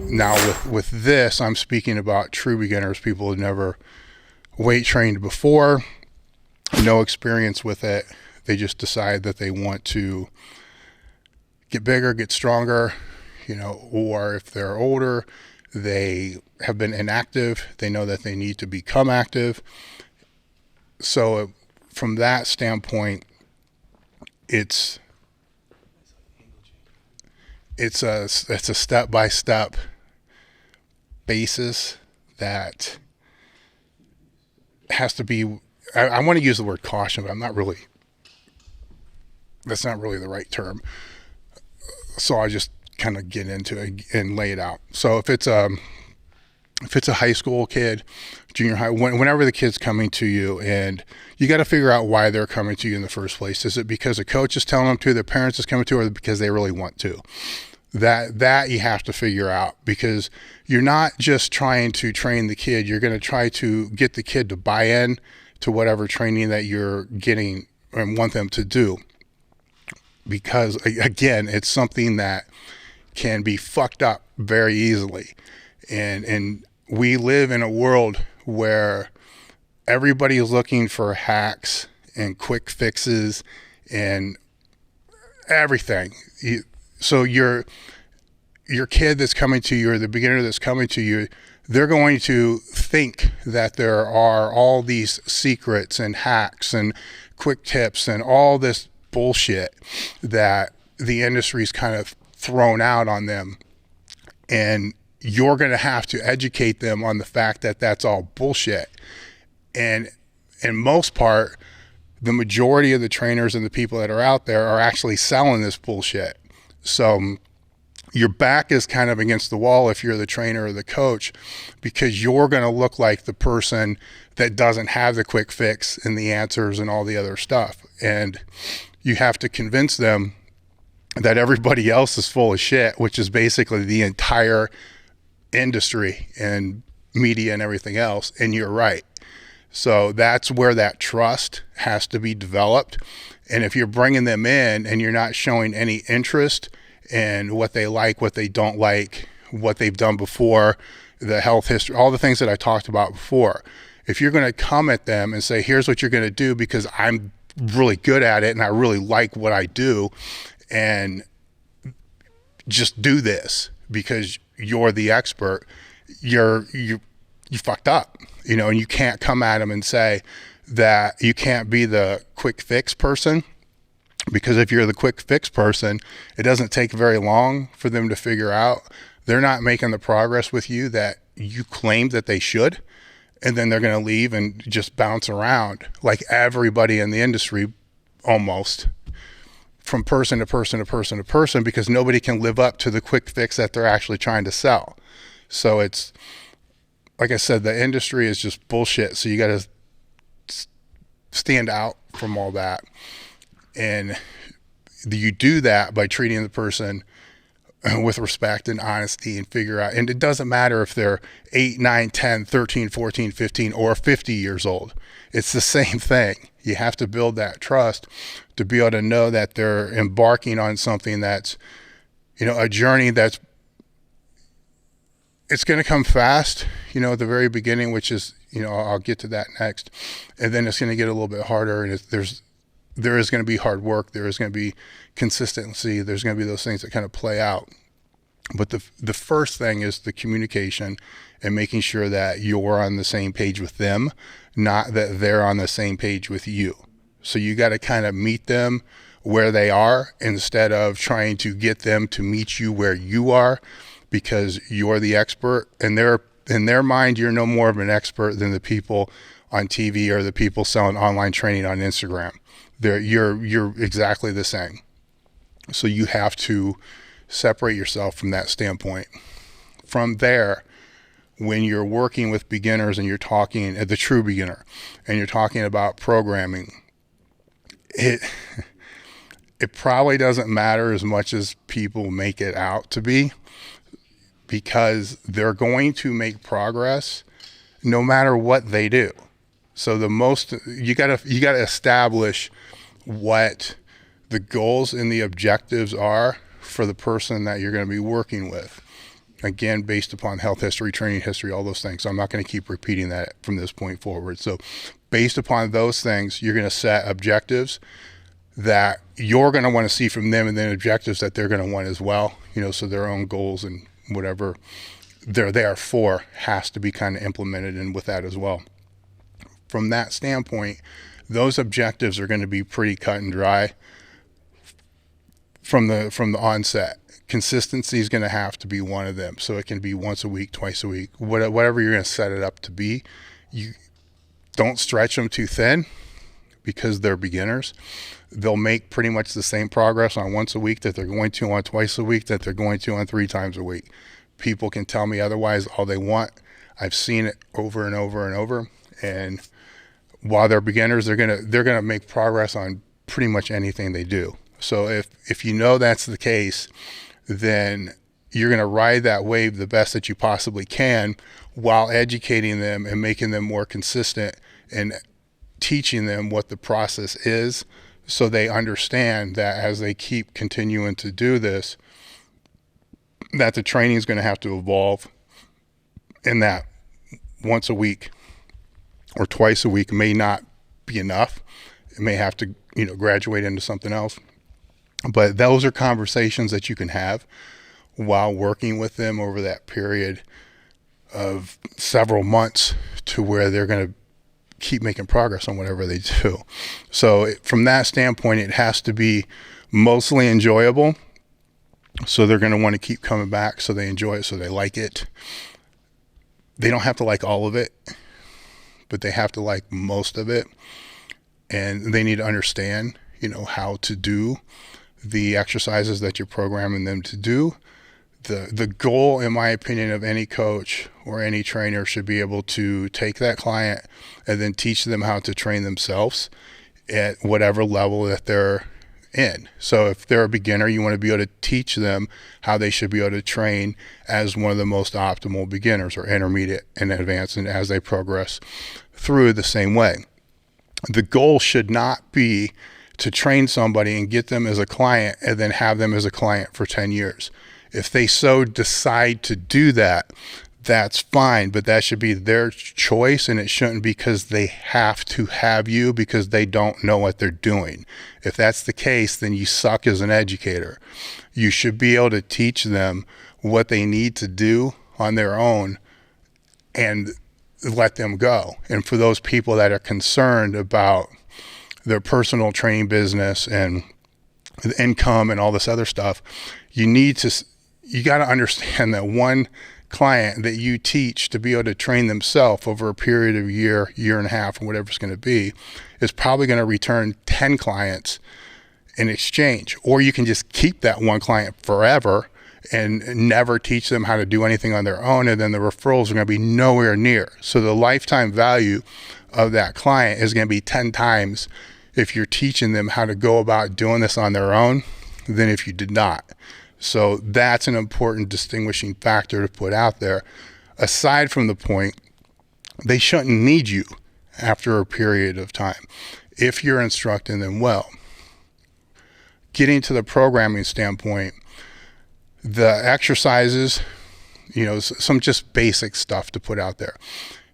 Now with this, I'm speaking about true beginners, people who never weight trained before, no experience with it. They just decide that they want to get bigger, get stronger, or if they're older, they have been inactive. They know that they need to become active. So from that standpoint, it's a step-by-step basis that has to be, I want to use the word caution, but that's not really the right term. So I just kind of get into it and lay it out. So if it's a high school kid, junior high, whenever the kid's coming to you, and you got to figure out why they're coming to you in the first place. Is it because a coach is telling them to, their parents is coming to, or because they really want to? That you have to figure out, because you're not just trying to train the kid. You're going to try to get the kid to buy in to whatever training that you're getting and want them to do. Because again, it's something that can be fucked up very easily. And we live in a world where everybody is looking for hacks and quick fixes and everything. So your kid that's coming to you, or the beginner that's coming to you, they're going to think that there are all these secrets and hacks and quick tips and all this bullshit that the industry's kind of thrown out on them. And you're going to have to educate them on the fact that that's all bullshit. And in most part, the majority of the trainers and the people that are out there are actually selling this bullshit. So your back is kind of against the wall if you're the trainer or the coach, because you're going to look like the person that doesn't have the quick fix and the answers and all the other stuff. And you have to convince them that everybody else is full of shit, which is basically the entire industry and media and everything else. And you're right. So that's where that trust has to be developed. And if you're bringing them in and you're not showing any interest in what they like, what they don't like, what they've done before, the health history, all the things that I talked about before, if you're going to come at them and say, here's what you're going to do because I'm really good at it and I really like what I do, and just do this because you're the expert, you fucked up, and you can't come at them and say that you can't be the quick fix person, because if you're the quick fix person, it doesn't take very long for them to figure out they're not making the progress with you that you claimed that they should. And then they're going to leave and just bounce around like everybody in the industry, almost, from person to person to person to person, because nobody can live up to the quick fix that they're actually trying to sell. So it's, like I said, the industry is just bullshit. So you got to stand out from all that. And you do that by treating the person with respect and honesty, and figure out, and it doesn't matter if they're 8, 9, 10, 13, 14, 15, or 50 years old. It's the same thing. You have to build that trust to be able to know that they're embarking on something that's, a journey that's, it's going to come fast, at the very beginning, which is, I'll get to that next. And then it's going to get a little bit harder, and there is going to be hard work. There is going to be consistency. There's going to be those things that kind of play out. But the first thing is the communication and making sure that you're on the same page with them, not that they're on the same page with you. So you got to kind of meet them where they are instead of trying to get them to meet you where you are, because you're the expert. And in their mind, you're no more of an expert than the people on TV or the people selling online training on Instagram. You're exactly the same. So you have to separate yourself from that standpoint. From there, when you're working with beginners and you're talking at the true beginner and you're talking about programming, it probably doesn't matter as much as people make it out to be, because they're going to make progress no matter what they do. So you gotta establish what the goals and the objectives are for the person that you're going to be working with. again, based upon health history, training history, all those things. So I'm not going to keep repeating that from this point forward. So based upon those things, you're going to set objectives that you're going to want to see from them, and then objectives that they're going to want as well, so their own goals and whatever they're there for has to be kind of implemented in with that as well. From that standpoint, those objectives are going to be pretty cut and dry from the onset. Consistency is going to have to be one of them. So it can be once a week, twice a week, whatever you're going to set it up to be. You don't stretch them too thin because they're beginners. They'll make pretty much the same progress on once a week that they're going to on twice a week, that they're going to on 3 times a week. People can tell me otherwise all they want. I've seen it over and over and over. And while they're beginners, they're gonna make progress on pretty much anything they do. So if you know that's the case, then you're going to ride that wave the best that you possibly can while educating them and making them more consistent and teaching them what the process is, so they understand that as they keep continuing to do this, that the training is going to have to evolve, and that once a week or twice a week may not be enough. It may have to, graduate into something else. But those are conversations that you can have while working with them over that period of several months, to where they're going to keep making progress on whatever they do. So from that standpoint, it has to be mostly enjoyable. So they're going to want to keep coming back, so they enjoy it, so they like it. They don't have to like all of it, but they have to like most of it. And they need to understand, how to do the exercises that you're programming them to do. The goal, in my opinion, of any coach or any trainer should be able to take that client and then teach them how to train themselves at whatever level that they're in. So if they're a beginner, you want to be able to teach them how they should be able to train as one of the most optimal beginners, or intermediate and advanced, and as they progress through the same way. The goal should not be to train somebody and get them as a client and then have them as a client for 10 years. If they so decide to do that, that's fine, but that should be their choice, and it shouldn't be because they have to have you because they don't know what they're doing. If that's the case, then you suck as an educator. You should be able to teach them what they need to do on their own and let them go. And for those people that are concerned about their personal training business and the income and all this other stuff, you got to understand that one client that you teach to be able to train themselves over a period of a year and a half, or whatever it's going to be, is probably going to return 10 clients in exchange. Or you can just keep that one client forever and never teach them how to do anything on their own, and then the referrals are going to be nowhere near. So the lifetime value of that client is going to be 10 times if you're teaching them how to go about doing this on their own than if you did not. So that's an important distinguishing factor to put out there. Aside from the point, they shouldn't need you after a period of time if you're instructing them well. Getting to the programming standpoint, the exercises, some just basic stuff to put out there.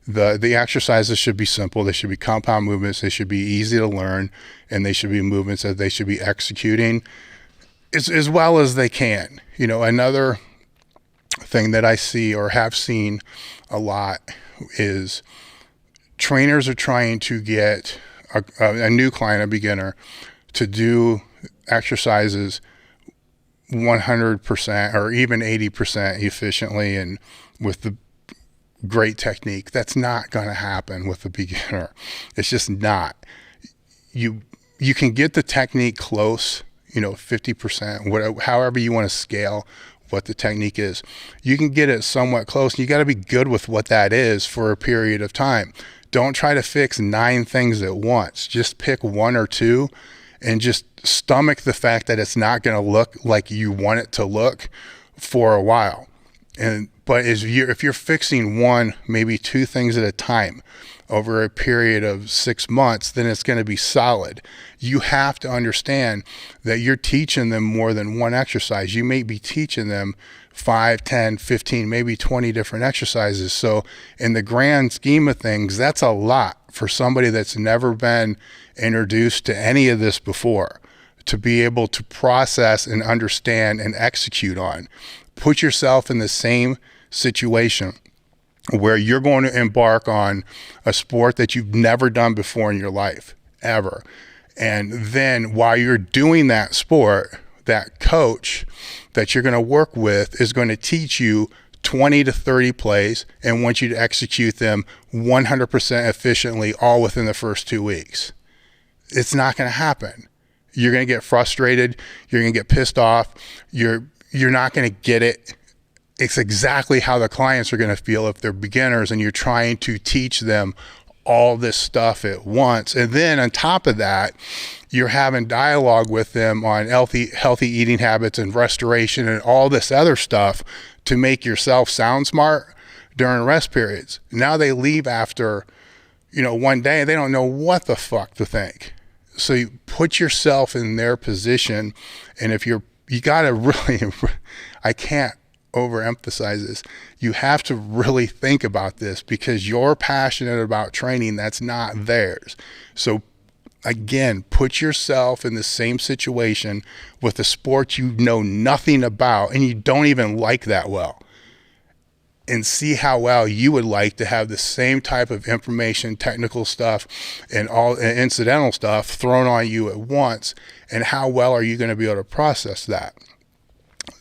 The exercises should be simple. They should be compound movements. They should be easy to learn, and they should be movements that they should be executing as well as they can. Another thing that I see or have seen a lot is trainers are trying to get a new client, a beginner, to do exercises 100% or even 80% efficiently and with the great technique. That's not going to happen with a beginner. It's just not. You can get the technique close, 50%, whatever, however you want to scale what the technique is. You can get it somewhat close, and you got to be good with what that is for a period of time. Don't try to fix 9 things at once. Just pick 1 or 2 and just stomach the fact that it's not going to look like you want it to look for a while. But if you're fixing 1, maybe 2 things at a time, over a period of 6 months, then it's going to be solid. You have to understand that you're teaching them more than one exercise. You may be teaching them 5, 10, 15, maybe 20 different exercises. So in the grand scheme of things, that's a lot for somebody that's never been introduced to any of this before to be able to process and understand and execute on. Put yourself in the same situation where you're going to embark on a sport that you've never done before in your life, ever. And then while you're doing that sport, that coach that you're going to work with is going to teach you 20 to 30 plays and want you to execute them 100% efficiently all within the first 2 weeks. It's not going to happen. You're going to get frustrated. You're going to get pissed off. You're not going to get it. It's exactly how the clients are going to feel if they're beginners and you're trying to teach them all this stuff at once. And then on top of that, you're having dialogue with them on healthy eating habits and restoration and all this other stuff to make yourself sound smart during rest periods. Now they leave after, one day, they don't know what the fuck to think. So you put yourself in their position. And if you got to really, I can't overemphasize this. You have to really think about this because you're passionate about training that's not theirs. So again, put yourself in the same situation with a sport you know nothing about and you don't even like that well, and see how well you would like to have the same type of information, technical stuff, and all and incidental stuff thrown on you at once, and how well are you going to be able to process that.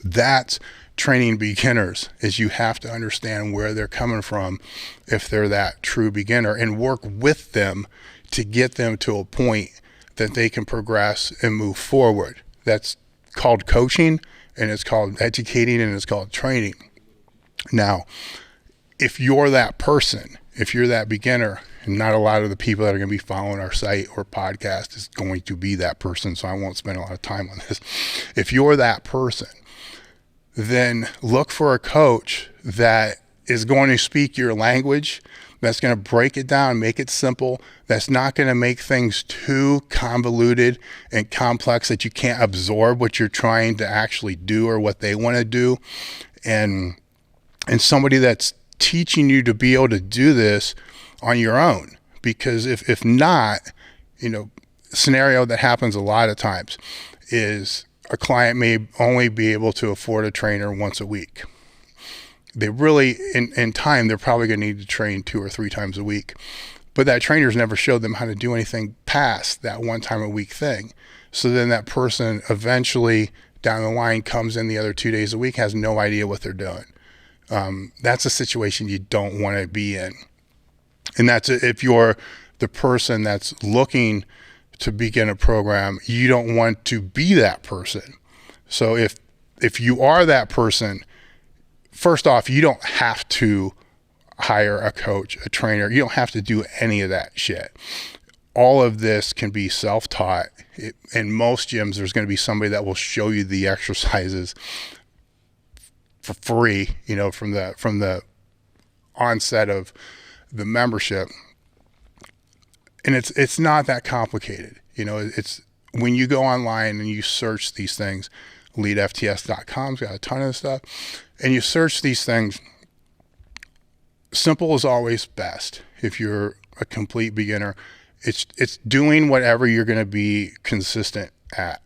That's training beginners, is you have to understand where they're coming from if they're that true beginner, and work with them to get them to a point that they can progress and move forward. That's called coaching, and it's called educating, and it's called training. Now, if you're that person, if you're that beginner, and not a lot of the people that are going to be following our site or podcast is going to be that person, so I won't spend a lot of time on this. If you're that person, then look for a coach that is going to speak your language, that's going to break it down, make it simple, that's not going to make things too convoluted and complex that you can't absorb what you're trying to actually do or what they want to do, and somebody that's teaching you to be able to do this on your own. Because if not, scenario that happens a lot of times is a client may only be able to afford a trainer once a week. They really, in time, they're probably going to need to train 2 or 3 times a week. But that trainer's never showed them how to do anything past that 1 time a week thing. So then that person eventually down the line comes in the other 2 days a week, has no idea what they're doing. That's a situation you don't want to be in. And that's if you're the person that's looking to begin a program, you don't want to be that person. So if you are that person, first off, you don't have to hire a coach, a trainer. You don't have to do any of that shit. All of this can be self-taught. In most gyms, there's going to be somebody that will show you the exercises for free, from the onset of the membership. And it's not that complicated. It's when you go online and you search these things, elitefts.com's got a ton of stuff, and you search these things, simple is always best. If you're a complete beginner, it's doing whatever you're going to be consistent at.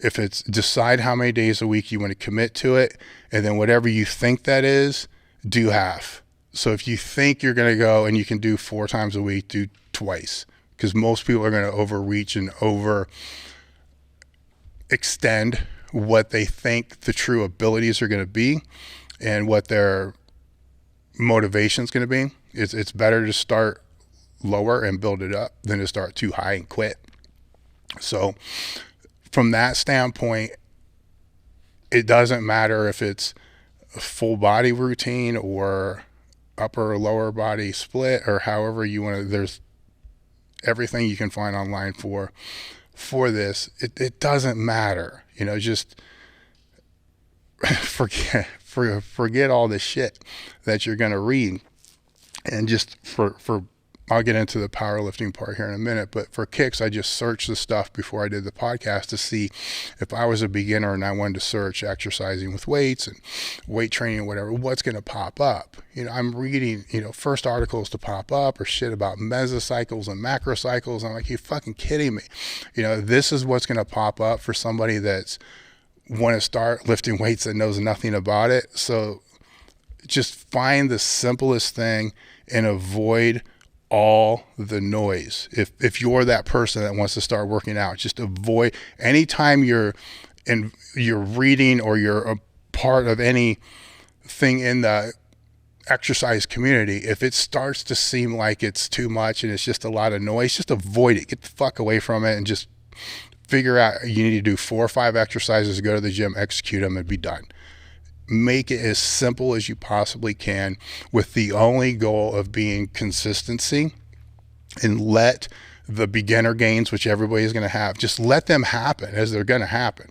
If it's decide how many days a week you want to commit to it, and then whatever you think that is, do half. So if you think you're going to go and you can do 4 times a week, do twice, because most people are going to overreach and over extend what they think the true abilities are going to be and what their motivation is going to be. It's better to start lower and build it up than to start too high and quit. So from that standpoint, it doesn't matter if it's a full body routine or upper or lower body split, or however you want to. There's everything you can find online for this. It doesn't matter, just forget all the shit that you're going to read, and just for I'll get into the powerlifting part here in a minute, but for kicks, I just searched the stuff before I did the podcast to see if I was a beginner and I wanted to search exercising with weights and weight training or whatever, what's going to pop up. I'm reading, first articles to pop up or shit about mesocycles and macrocycles. I'm like, you fucking kidding me? This is what's going to pop up for somebody that's want to start lifting weights that knows nothing about it. So just find the simplest thing and avoid all the noise. If you're that person that wants to start working out, just avoid anytime you're reading or you're a part of anything in the exercise community. If it starts to seem like it's too much and it's just a lot of noise, just avoid it. Get the fuck away from it and just figure out you need to do 4 or 5 exercises, go to the gym, execute them, and be done. Make it as simple as you possibly can with the only goal of being consistency, and let the beginner gains, which everybody's going to have, just let them happen as they're going to happen.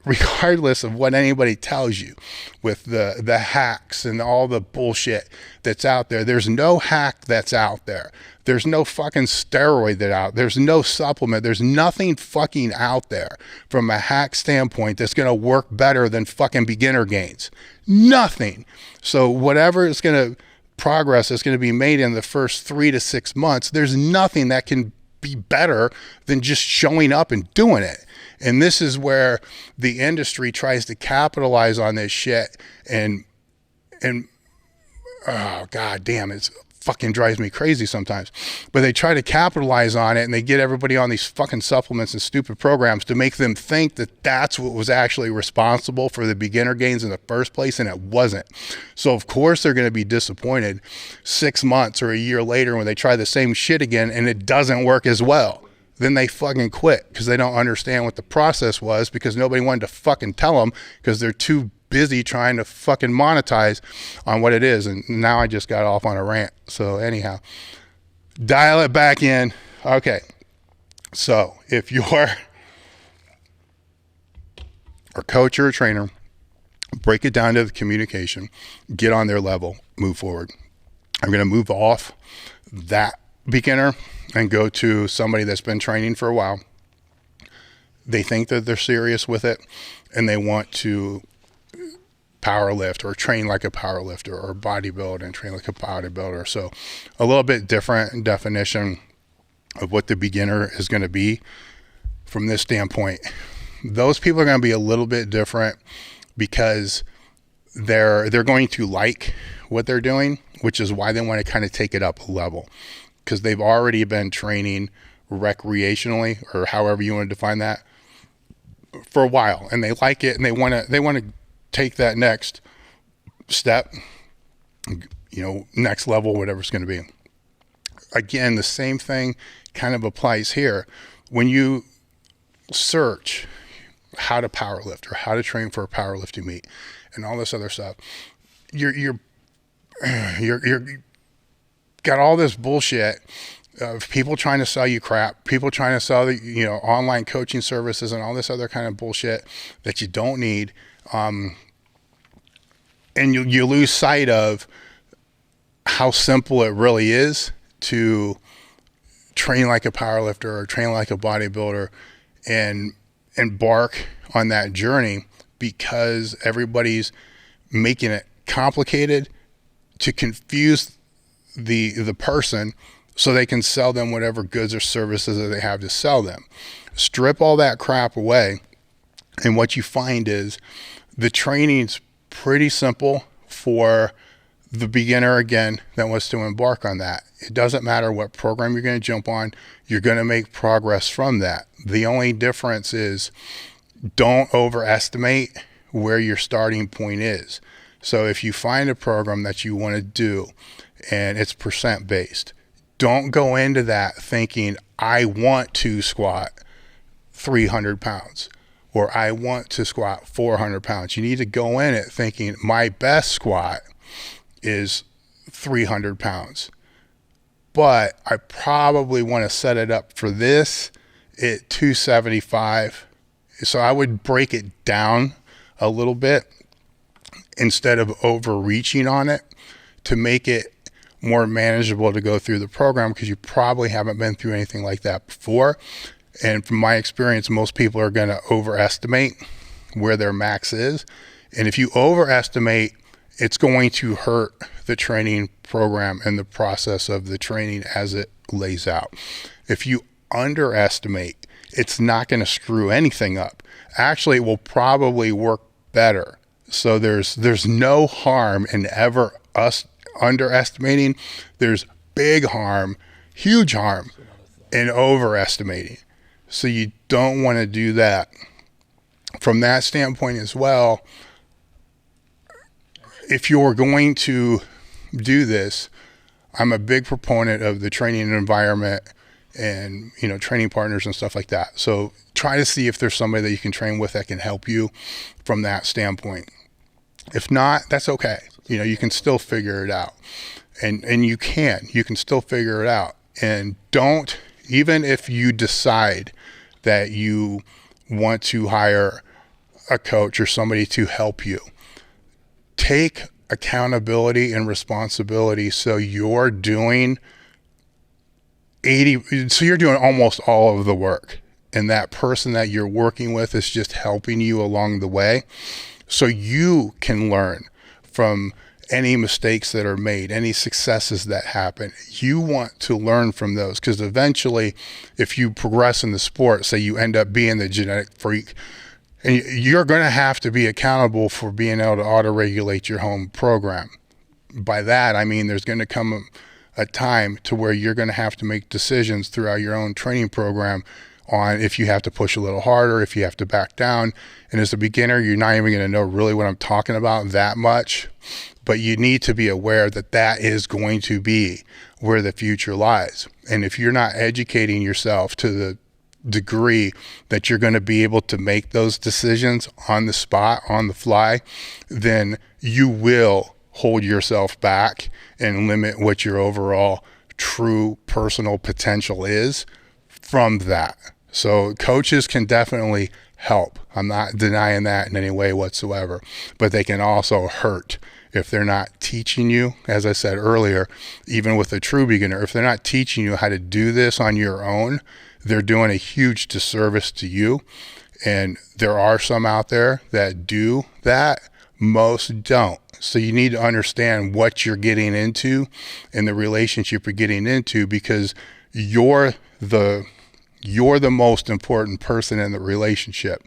Regardless of what anybody tells you with the hacks and all the bullshit that's out there. There's no hack that's out there. There's no fucking steroid there's no supplement. There's nothing fucking out there from a hack standpoint that's going to work better than fucking beginner gains. Nothing. So whatever is going to progress is going to be made in the first 3 to 6 months. There's nothing that can be better than just showing up and doing it. And this is where the industry tries to capitalize on this shit and oh god damn, it fucking drives me crazy sometimes. But they try to capitalize on it and they get everybody on these fucking supplements and stupid programs to make them think that that's what was actually responsible for the beginner gains in the first place, and it wasn't. So of course they're going to be disappointed 6 months or a year later when they try the same shit again and it doesn't work as well. Then they fucking quit because they don't understand what the process was, because nobody wanted to fucking tell them because they're too busy trying to fucking monetize on what it is. And now I just got off on a rant. So anyhow, dial it back in. Okay. So if you're a coach or a trainer, break it down to the communication, get on their level, move forward. I'm going to move off that beginner and go to somebody that's been training for a while. They think that they're serious with it and they want to power lift or train like a power lifter, or bodybuild and train like a bodybuilder. So a little bit different definition of what the beginner is going to be from this standpoint. Those people are going to be a little bit different because they're going to like what they're doing, which is why they want to kind of take it up a level, because they've already been training recreationally, or however you want to define that, for a while, and they like it and they want to take that next step, next level, whatever it's going to be. Again, the same thing kind of applies here. When you search how to power lift or how to train for a powerlifting meet and all this other stuff, you're got all this bullshit of people trying to sell you crap, people trying to sell the, online coaching services and all this other kind of bullshit that you don't need. And you lose sight of how simple it really is to train like a powerlifter or train like a bodybuilder and embark on that journey, because everybody's making it complicated to confuse the person so they can sell them whatever goods or services that they have to sell them. Strip all that crap away, and what you find is the training's pretty simple for the beginner, again, that wants to embark on that. It doesn't matter what program you're going to jump on, you're going to make progress from that. The only difference is don't overestimate where your starting point is. So if you find a program that you want to do and it's percent based, don't go into that thinking, I want to squat 300 pounds or I want to squat 400 pounds. You need to go in it thinking my best squat is 300 pounds, but I probably want to set it up for this at 275. So I would break it down a little bit instead of overreaching on it to make it more manageable to go through the program because you probably haven't been through anything like that before. And from my experience, most people are going to overestimate where their max is. And if you overestimate, it's going to hurt the training program and the process of the training as it lays out. If you underestimate, it's not going to screw anything up. Actually, it will probably work better. So there's no harm in ever us underestimating. There's big harm, huge harm in overestimating. So you don't want to do that. From that standpoint as well, if you're going to do this, I'm a big proponent of the training environment and, training partners and stuff like that. So try to see if there's somebody that you can train with that can help you from that standpoint. If not, that's okay. You can still figure it out. And you can still figure it out. And don't, even if you decide that you want to hire a coach or somebody to help you, take accountability and responsibility. So you're doing almost all of the work, and that person that you're working with is just helping you along the way, so you can learn from any mistakes that are made, any successes that happen. You want to learn from those, because eventually, if you progress in the sport, say you end up being the genetic freak, and you're going to have to be accountable for being able to auto-regulate your home program. By that, I mean there's going to come a time to where you're going to have to make decisions throughout your own training program on if you have to push a little harder, if you have to back down. And as a beginner, you're not even going to know really what I'm talking about that much. But you need to be aware that that is going to be where the future lies. And if you're not educating yourself to the degree that you're going to be able to make those decisions on the spot, on the fly, then you will hold yourself back and limit what your overall true personal potential is from that. So coaches can definitely help. I'm not denying that in any way whatsoever, but they can also hurt if they're not teaching you. As I said earlier, even with a true beginner, if they're not teaching you how to do this on your own, they're doing a huge disservice to you. And there are some out there that do that. Most don't. So you need to understand what you're getting into and the relationship you're getting into, because you're the most important person in the relationship.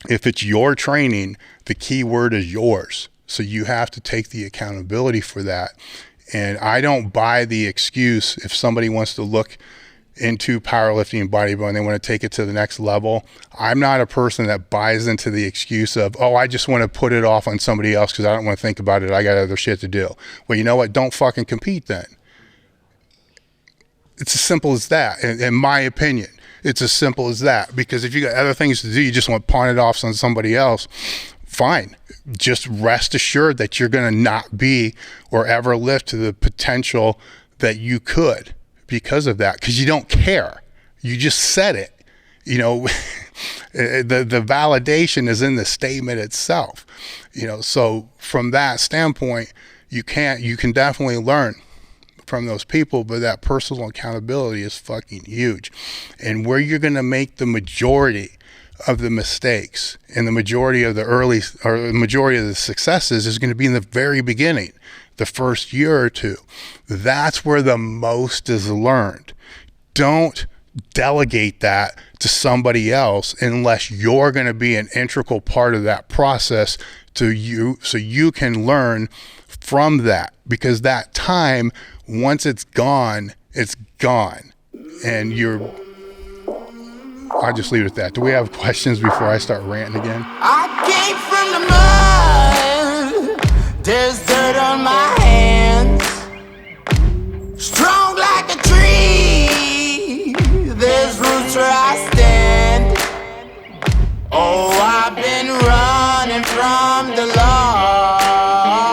If it's your training, the key word is yours. So you have to take the accountability for that. And I don't buy the excuse if somebody wants to look into powerlifting and bodybuilding, they want to take it to the next level. I'm not a person that buys into the excuse of, I just want to put it off on somebody else because I don't want to think about it. I got other shit to do. Well, you know what? Don't fucking compete then. It's as simple as that. In my opinion, it's as simple as that, because if you got other things to do, you just want to pawn it off on somebody else. Fine. Just rest assured that you're going to not be or ever live to the potential that you could because of that, because you don't care. You just said it. The validation is in the statement itself. So from that standpoint, you can definitely learn from those people, but that personal accountability is fucking huge. And where you're going to make the majority of the mistakes and the majority of the successes is going to be in the very beginning, the first year or two. That's where the most is learned. Don't delegate that to somebody else unless you're going to be an integral part of that process so you can learn from that, because that time, once it's gone, it's gone. And I'll just leave it at that. Do we have questions before I start ranting again? I came from the mud. There's dirt on my hands. Strong